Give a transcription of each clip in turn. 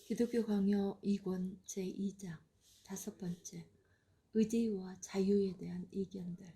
기독교 강요 2권 제2장 5번째 의지와 자유에 대한 이견들.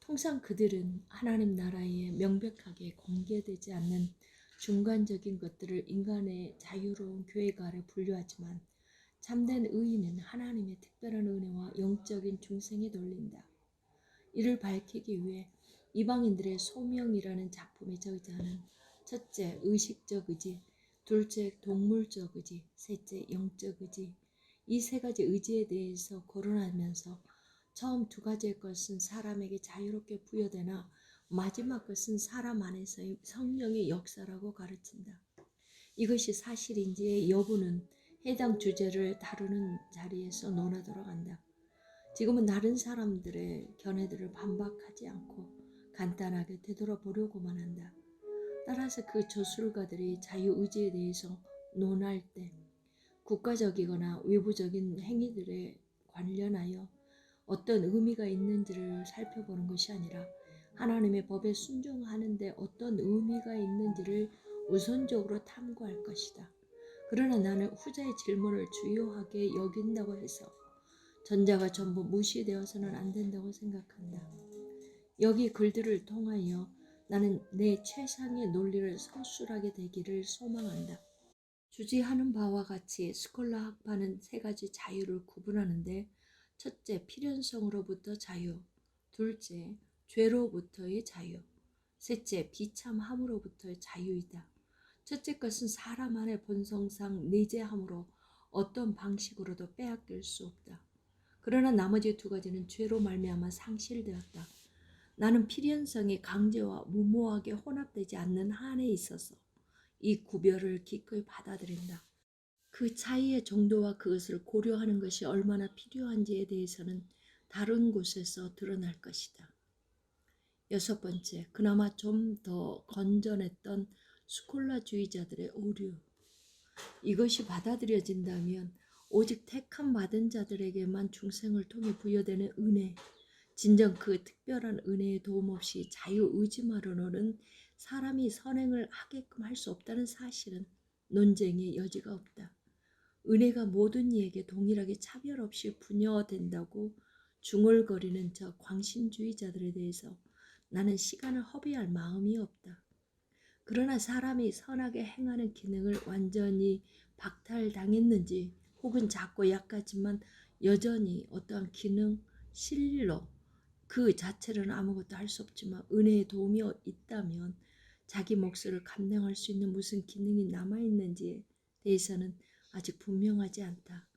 통상 그들은 하나님 나라에 명백하게 공개되지 않는 중간적인 것들을 인간의 자유로운 계획 아래 분류하지만 참된 의의는 하나님의 특별한 은혜와 영적인 중생에 돌린다. 이를 밝히기 위해 이방인들의 소명이라는 작품의 저자는 첫째, 의식적 의지, 둘째, 동물적 의지, 셋째, 영적 의지, 이 세 가지 의지에 대해서 거론하면서 처음 두 가지의 것은 사람에게 자유롭게 부여되나 마지막 것은 사람 안에서의 성령의 역사라고 가르친다. 이것이 사실인지의 여부는 해당 주제를 다루는 자리에서 논하도록 한다. 지금은 다른 사람들의 견해들을 반박하지 않고 간단하게 되돌아보려고만 한다. 따라서 그 저술가들이 자유의지에 대해서 논할 때 국가적이거나 외부적인 행위들에 관련하여 어떤 의미가 있는지를 살펴보는 것이 아니라 하나님의 법에 순종하는 데 어떤 의미가 있는지를 우선적으로 탐구할 것이다. 그러나 나는 후자의 질문을 주요하게 여긴다고 해서 전자가 전부 무시되어서는 안 된다고 생각한다. 여기 글들을 통하여 나는 내 최상의 논리를 서술하게 되기를 소망한다. 주지하는 바와 같이 스콜라 학파는 세 가지 자유를 구분하는데 첫째, 필연성으로부터 자유, 둘째, 죄로부터의 자유, 셋째, 비참함으로부터의 자유이다. 첫째 것은 사람 안의 본성상 내재함으로 어떤 방식으로도 빼앗길 수 없다. 그러나 나머지 두 가지는 죄로 말미암아 상실되었다. 나는 필연성이 강제와 무모하게 혼합되지 않는 한에 있어서 이 구별을 기꺼이 받아들인다. 그 차이의 정도와 그것을 고려하는 것이 얼마나 필요한지에 대해서는 다른 곳에서 드러날 것이다. 여섯 번째, 그나마 좀 더 건전했던 스콜라주의자들의 오류. 이것이 받아들여진다면 오직 택함 받은 자들에게만 중생을 통해 부여되는 은혜, 진정 그 특별한 은혜의 도움 없이 자유의지만으로는 사람이 선행을 하게끔 할 수 없다는 사실은 논쟁의 여지가 없다. 은혜가 모든 이에게 동일하게 차별 없이 부여된다고 중얼거리는 저 광신주의자들에 대해서 나는 시간을 허비할 마음이 없다. 그러나 사람이 선하게 행하는 기능을 완전히 박탈당했는지 혹은 작고 약하지만 여전히 어떠한 기능, 실로 그 자체로는 아무것도 할 수 없지만 은혜의 도움이 있다면 자기 몫을 감당할 수 있는 무슨 기능이 남아있는지에 대해서는 아직 분명하지 않다.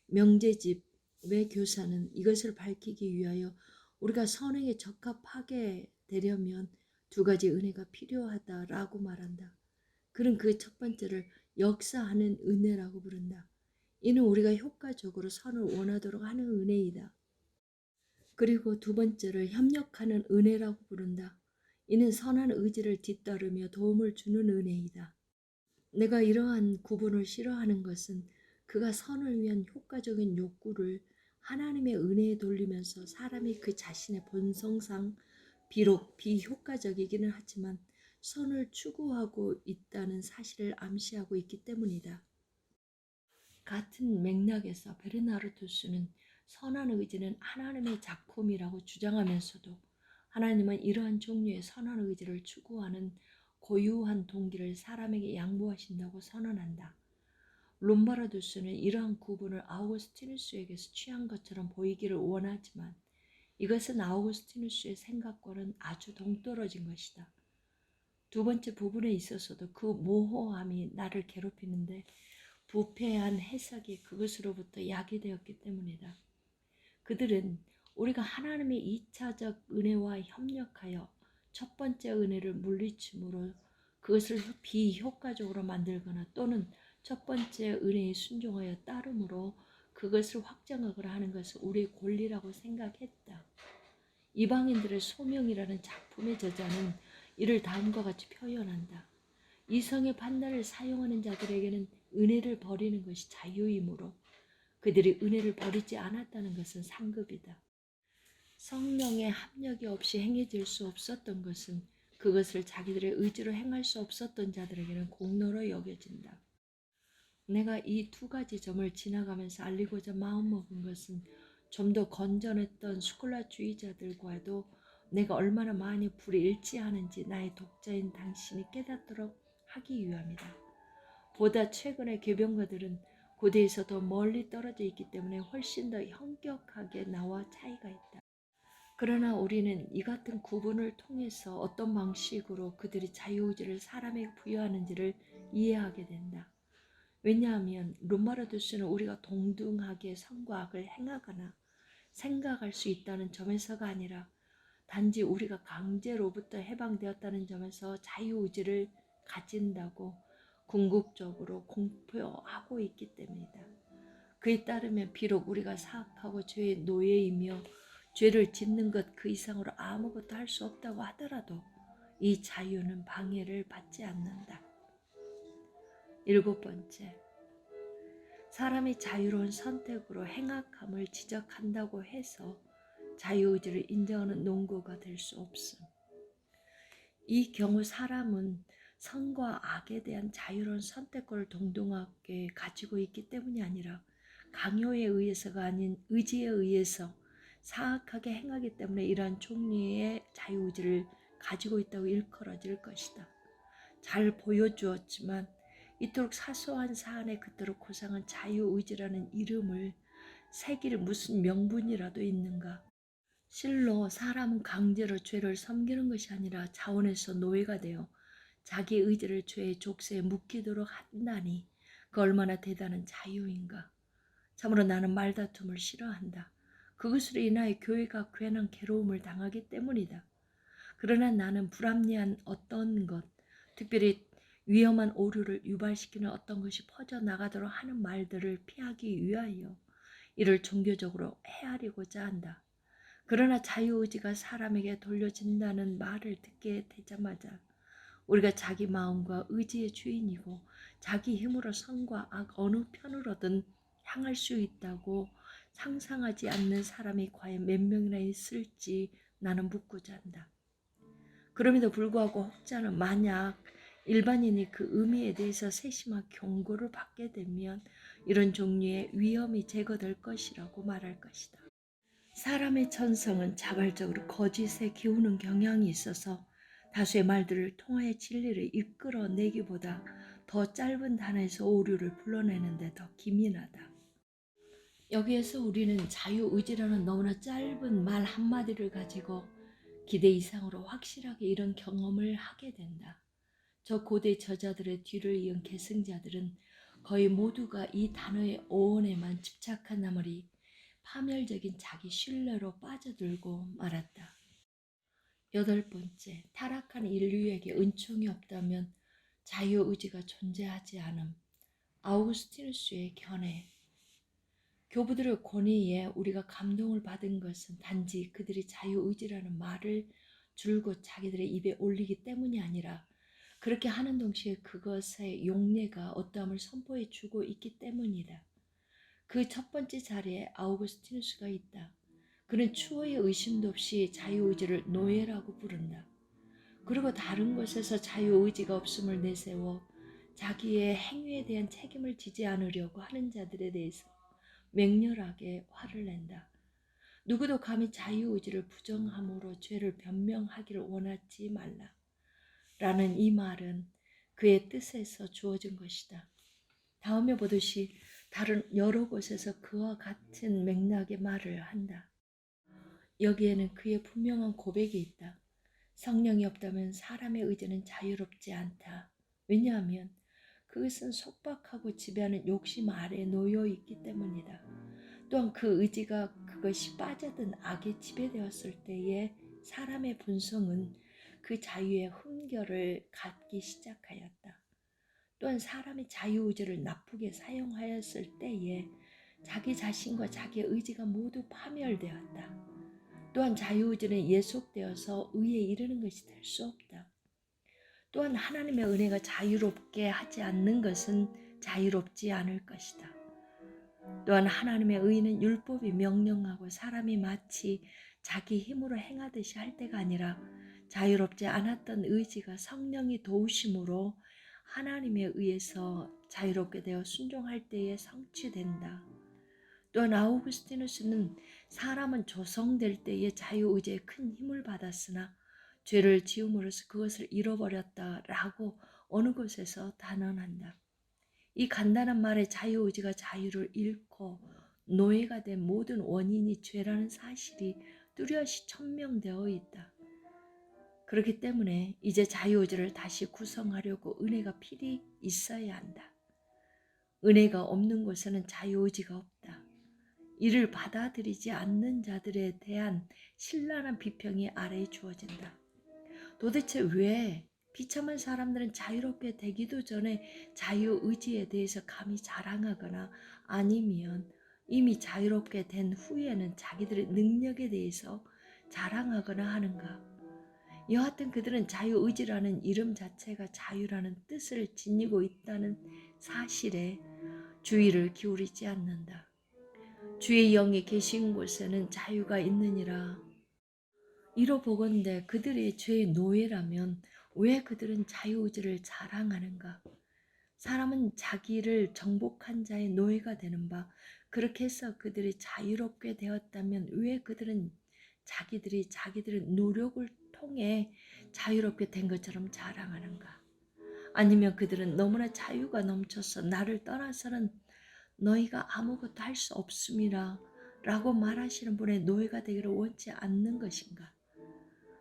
명제집의 교사는 이것을 밝히기 위하여 우리가 선행에 적합하게 되려면 두 가지 은혜가 필요하다라고 말한다. 그는 그 첫 번째를 역사하는 은혜라고 부른다. 이는 우리가 효과적으로 선을 원하도록 하는 은혜이다. 그리고 두 번째를 협력하는 은혜라고 부른다. 이는 선한 의지를 뒤따르며 도움을 주는 은혜이다. 내가 이러한 구분을 싫어하는 것은 그가 선을 위한 효과적인 욕구를 하나님의 은혜에 돌리면서 사람이 그 자신의 본성상 비록 비효과적이기는 하지만 선을 추구하고 있다는 사실을 암시하고 있기 때문이다. 같은 맥락에서 베르나르투스는 선한 의지는 하나님의 작품이라고 주장하면서도 하나님은 이러한 종류의 선한 의지를 추구하는 고유한 동기를 사람에게 양보하신다고 선언한다. 롬바르두스는 이러한 구분을 아우구스티누스에게서 취한 것처럼 보이기를 원하지만 이것은 아우구스티누스의 생각과는 아주 동떨어진 것이다. 두 번째 부분에 있어서도 그 모호함이 나를 괴롭히는데 부패한 해석이 그것으로부터 야기되었기 때문이다. 그들은 우리가 하나님의 2차적 은혜와 협력하여 첫 번째 은혜를 물리침으로 그것을 비효과적으로 만들거나 또는 첫 번째 은혜에 순종하여 따름으로 그것을 확정하거나 하는 것을 우리의 권리라고 생각했다. 이방인들의 소명이라는 작품의 저자는 이를 다음과 같이 표현한다. 이성의 판단을 사용하는 자들에게는 은혜를 버리는 것이 자유이므로 그들이 은혜를 버리지 않았다는 것은 상급이다. 성령의 합력이 없이 행해질 수 없었던 것은 그것을 자기들의 의지로 행할 수 없었던 자들에게는 공로로 여겨진다. 내가 이 두 가지 점을 지나가면서 알리고자 마음먹은 것은 좀 더 건전했던 스콜라주의자들과도 내가 얼마나 많이 불일치하는지 나의 독자인 당신이 깨닫도록 하기 위함이다. 보다 최근의 개병가들은 고대에서 더 멀리 떨어져 있기 때문에 훨씬 더 현격하게 나와 차이가 있다. 그러나 우리는 이 같은 구분을 통해서 어떤 방식으로 그들이 자유의지를 사람에게 부여하는지를 이해하게 된다. 왜냐하면 룸바르두스는 우리가 동등하게 선과 악을 행하거나 생각할 수 있다는 점에서가 아니라 단지 우리가 강제로부터 해방되었다는 점에서 자유의지를 가진다고 궁극적으로 공표하고 있기 때문이다. 그에 따르면 비록 우리가 사악하고 죄의 노예이며 죄를 짓는 것 그 이상으로 아무것도 할 수 없다고 하더라도 이 자유는 방해를 받지 않는다. 7번째, 사람이 자유로운 선택으로 행악함을 지적한다고 해서 자유의지를 인정하는 논거가 될 수 없음. 이 경우 사람은 선과 악에 대한 자유로운 선택권을 동등하게 가지고 있기 때문이 아니라 강요에 의해서가 아닌 의지에 의해서 사악하게 행하기 때문에 이러한 종류의 자유의지를 가지고 있다고 일컬어질 것이다. 잘 보여주었지만 이토록 사소한 사안에 그토록 고상한 자유의지라는 이름을 새길 무슨 명분이라도 있는가? 실로 사람은 강제로 죄를 섬기는 것이 아니라 자원에서 노예가 되어 자기 의지를 죄의 족쇄에 묶이도록 한다니 그 얼마나 대단한 자유인가. 참으로 나는 말다툼을 싫어한다. 그것으로 인하여 교회가 괜한 괴로움을 당하기 때문이다. 그러나 나는 불합리한 어떤 것, 특별히 위험한 오류를 유발시키는 어떤 것이 퍼져나가도록 하는 말들을 피하기 위하여 이를 종교적으로 헤아리고자 한다. 그러나 자유의지가 사람에게 돌려진다는 말을 듣게 되자마자 우리가 자기 마음과 의지의 주인이고 자기 힘으로 선과 악 어느 편으로든 향할 수 있다고 상상하지 않는 사람이 과연 몇 명이나 있을지 나는 묻고자 한다. 그럼에도 불구하고 혹자는 만약 일반인이 그 의미에 대해서 세심한 경고를 받게 되면 이런 종류의 위험이 제거될 것이라고 말할 것이다. 사람의 천성은 자발적으로 거짓에 기우는 경향이 있어서 다수의 말들을 통하여 진리를 이끌어내기보다 더 짧은 단어에서 오류를 불러내는 데 더 기민하다. 여기에서 우리는 자유의지라는 너무나 짧은 말 한마디를 가지고 기대 이상으로 확실하게 이런 경험을 하게 된다. 저 고대 저자들의 뒤를 이은 계승자들은 거의 모두가 이 단어의 어원에만 집착한 나머지 파멸적인 자기 신뢰로 빠져들고 말았다. 8번째, 타락한 인류에게 은총이 없다면 자유의지가 존재하지 않음. 아우구스티누스의 견해. 교부들의 권위에 우리가 감동을 받은 것은 단지 그들이 자유의지라는 말을 줄곧 자기들의 입에 올리기 때문이 아니라 그렇게 하는 동시에 그것의 용례가 어떠함을 선포해 주고 있기 때문이다. 그 첫 번째 자리에 아우구스티누스가 있다. 그는 추호의 의심도 없이 자유의지를 노예라고 부른다. 그리고 다른 곳에서 자유의지가 없음을 내세워 자기의 행위에 대한 책임을 지지 않으려고 하는 자들에 대해서 맹렬하게 화를 낸다. 누구도 감히 자유의지를 부정함으로 죄를 변명하기를 원하지 말라. 라는 이 말은 그의 뜻에서 주어진 것이다. 다음에 보듯이 다른 여러 곳에서 그와 같은 맥락의 말을 한다. 여기에는 그의 분명한 고백이 있다. 성령이 없다면 사람의 의지는 자유롭지 않다. 왜냐하면 그것은 속박하고 지배하는 욕심 아래에 놓여 있기 때문이다. 또한 그 의지가 그것이 빠져든 악에 지배되었을 때에 사람의 본성은 그 자유의 흠결을 갖기 시작하였다. 또한 사람이 자유의지를 나쁘게 사용하였을 때에 자기 자신과 자기의 의지가 모두 파멸되었다. 또한 자유의지는 예속되어서 의에 이르는 것이 될 수 없다. 또한 하나님의 은혜가 자유롭게 하지 않는 것은 자유롭지 않을 것이다. 또한 하나님의 의는 율법이 명령하고 사람이 마치 자기 힘으로 행하듯이 할 때가 아니라 자유롭지 않았던 의지가 성령이 도우심으로 하나님에 의해서 자유롭게 되어 순종할 때에 성취된다. 또한 아우구스티누스는 사람은 조성될 때에 자유의지에 큰 힘을 받았으나 죄를 지음으로써 그것을 잃어버렸다라고 어느 곳에서 단언한다. 이 간단한 말에 자유의지가 자유를 잃고 노예가 된 모든 원인이 죄라는 사실이 뚜렷이 천명되어 있다. 그렇기 때문에 이제 자유의지를 다시 구성하려고 은혜가 필히 있어야 한다. 은혜가 없는 곳에는 자유의지가 없다. 이를 받아들이지 않는 자들에 대한 신랄한 비평이 아래에 주어진다. 도대체 왜 비참한 사람들은 자유롭게 되기도 전에 자유의지에 대해서 감히 자랑하거나 아니면 이미 자유롭게 된 후에는 자기들의 능력에 대해서 자랑하거나 하는가? 여하튼 그들은 자유의지라는 이름 자체가 자유라는 뜻을 지니고 있다는 사실에 주의를 기울이지 않는다. 주의 영이 계신 곳에는 자유가 있느니라. 이로 보건대 그들의 죄의 노예라면 왜 그들은 자유의지를 자랑하는가? 사람은 자기를 정복한 자의 노예가 되는 바, 그렇게 해서 그들이 자유롭게 되었다면 왜 그들은 자기들의 노력을 통해 자유롭게 된 것처럼 자랑하는가? 아니면 그들은 너무나 자유가 넘쳐서 나를 떠나서는 너희가 아무것도 할 수 없음이라 라고 말하시는 분의 노예가 되기를 원치 않는 것인가?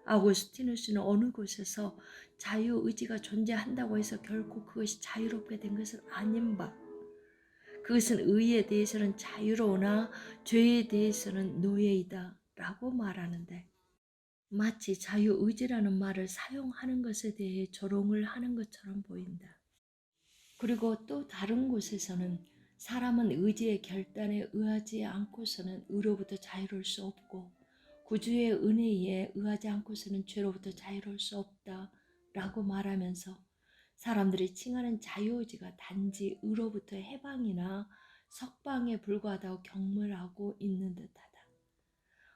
아우구스티누스는 어느 곳에서 자유의지가 존재한다고 해서 결코 그것이 자유롭게 된 것은 아닌 바, 그것은 의에 대해서는 자유로우나 죄에 대해서는 노예이다 라고 말하는데, 마치 자유의지라는 말을 사용하는 것에 대해 조롱을 하는 것처럼 보인다. 그리고 또 다른 곳에서는 사람은 의지의 결단에 의하지 않고서는 의로부터 자유로울 수 없고 구주의 은혜에 의하지 않고서는 죄로부터 자유로울 수 없다 라고 말하면서 사람들이 칭하는 자유의지가 단지 의로부터 해방이나 석방에 불과하다고 경멸하고 있는 듯하다.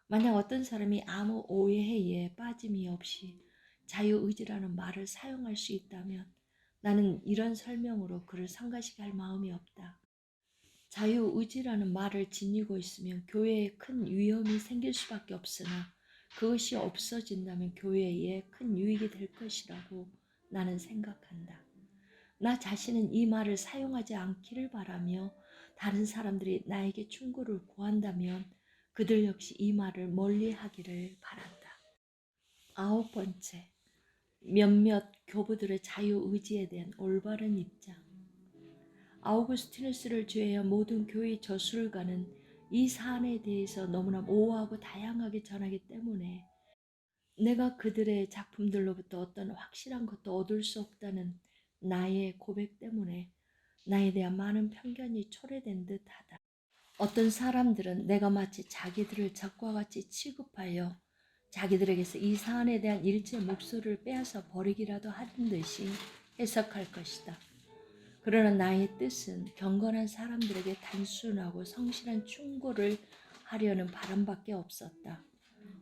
만약 어떤 사람이 아무 오해에 빠짐이 없이 자유의지라는 말을 사용할 수 있다면 나는 이런 설명으로 그를 성가시게 할 마음이 없다. 자유의지라는 말을 지니고 있으면 교회에 큰 위험이 생길 수밖에 없으나 그것이 없어진다면 교회에 큰 유익이 될 것이라고 나는 생각한다. 나 자신은 이 말을 사용하지 않기를 바라며 다른 사람들이 나에게 충고를 구한다면 그들 역시 이 말을 멀리하기를 바란다. 9번째, 몇몇 교부들의 자유의지에 대한 올바른 입장. 아우구스티누스를 제외한 모든 교회 저술가는 이 사안에 대해서 너무나 모호하고 다양하게 전하기 때문에 내가 그들의 작품들로부터 어떤 확실한 것도 얻을 수 없다는 나의 고백 때문에 나에 대한 많은 편견이 초래된 듯하다. 어떤 사람들은 내가 마치 자기들을 적과 같이 취급하여 자기들에게서 이 사안에 대한 일체 목소리를 빼앗아 버리기라도 하는 듯이 해석할 것이다. 그러나 나의 뜻은 경건한 사람들에게 단순하고 성실한 충고를 하려는 바람밖에 없었다.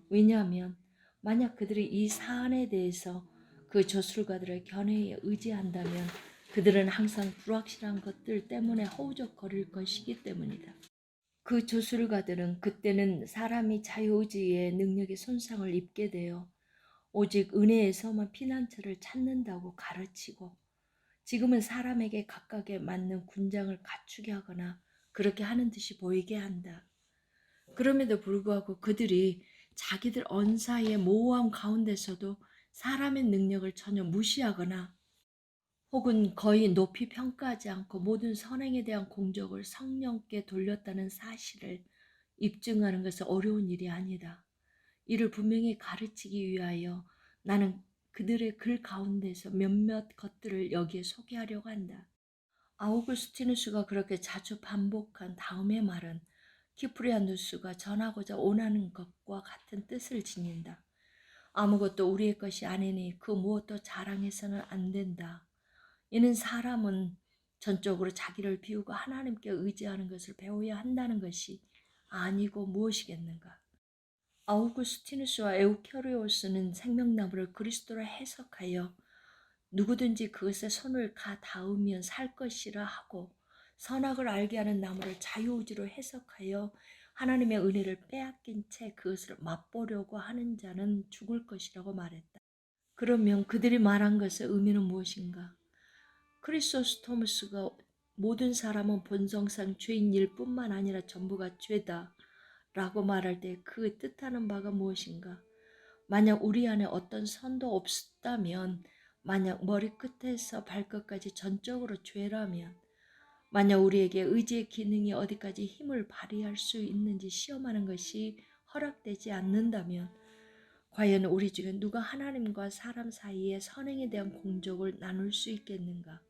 왜냐하면 만약 그들이 이 사안에 대해서 그 저술가들의 견해에 의지한다면 그들은 항상 불확실한 것들 때문에 허우적거릴 것이기 때문이다. 그 저술가들은 그때는 사람이 자유의지의 능력에 손상을 입게 되어 오직 은혜에서만 피난처를 찾는다고 가르치고 지금은 사람에게 각각에 맞는 군장을 갖추게 하거나 그렇게 하는 듯이 보이게 한다. 그럼에도 불구하고 그들이 자기들 언사의 모호함 가운데서도 사람의 능력을 전혀 무시하거나 혹은 거의 높이 평가하지 않고 모든 선행에 대한 공적을 성령께 돌렸다는 사실을 입증하는 것은 어려운 일이 아니다. 이를 분명히 가르치기 위하여 나는 그들의 글 가운데서 몇몇 것들을 여기에 소개하려고 한다. 아우구스티누스가 그렇게 자주 반복한 다음의 말은 키프리아누스가 전하고자 원하는 것과 같은 뜻을 지닌다. 아무것도 우리의 것이 아니니 그 무엇도 자랑해서는 안 된다. 이는 사람은 전적으로 자기를 비우고 하나님께 의지하는 것을 배워야 한다는 것이 아니고 무엇이겠는가. 아우구스티누스와 에우케리오스는 생명나무를 그리스도로 해석하여 누구든지 그것에 손을 가 닿으면 살 것이라 하고 선악을 알게 하는 나무를 자유의지로 해석하여 하나님의 은혜를 빼앗긴 채 그것을 맛보려고 하는 자는 죽을 것이라고 말했다. 그러면 그들이 말한 것의 의미는 무엇인가? 크리소스토무스가 모든 사람은 본성상 죄인일 뿐만 아니라 전부가 죄다 라고 말할 때 그 뜻하는 바가 무엇인가? 만약 우리 안에 어떤 선도 없다면, 만약 머리끝에서 발끝까지 전적으로 죄라면, 만약 우리에게 의지의 기능이 어디까지 힘을 발휘할 수 있는지 시험하는 것이 허락되지 않는다면, 과연 우리 중에 누가 하나님과 사람 사이의 선행에 대한 공적을 나눌 수 있겠는가?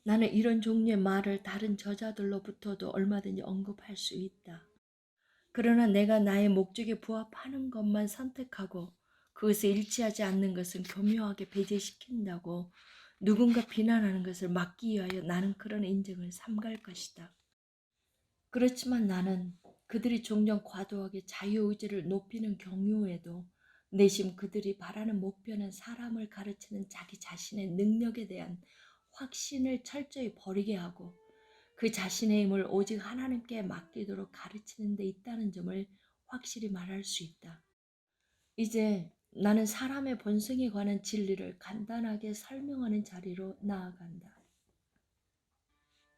나는 이런 종류의 말을 다른 저자들로부터도 얼마든지 언급할 수 있다. 그러나 내가 나의 목적에 부합하는 것만 선택하고 그것에 일치하지 않는 것은 교묘하게 배제시킨다고 누군가 비난하는 것을 막기 위하여 나는 그런 인정을 삼갈 것이다. 그렇지만 나는 그들이 종종 과도하게 자유의지를 높이는 경우에도 내심 그들이 바라는 목표는 사람을 가르치는 자기 자신의 능력에 대한 확신을 철저히 버리게 하고 그 자신의 힘을 오직 하나님께 맡기도록 가르치는 데 있다는 점을 확실히 말할 수 있다. 이제 나는 사람의 본성에 관한 진리를 간단하게 설명하는 자리로 나아간다.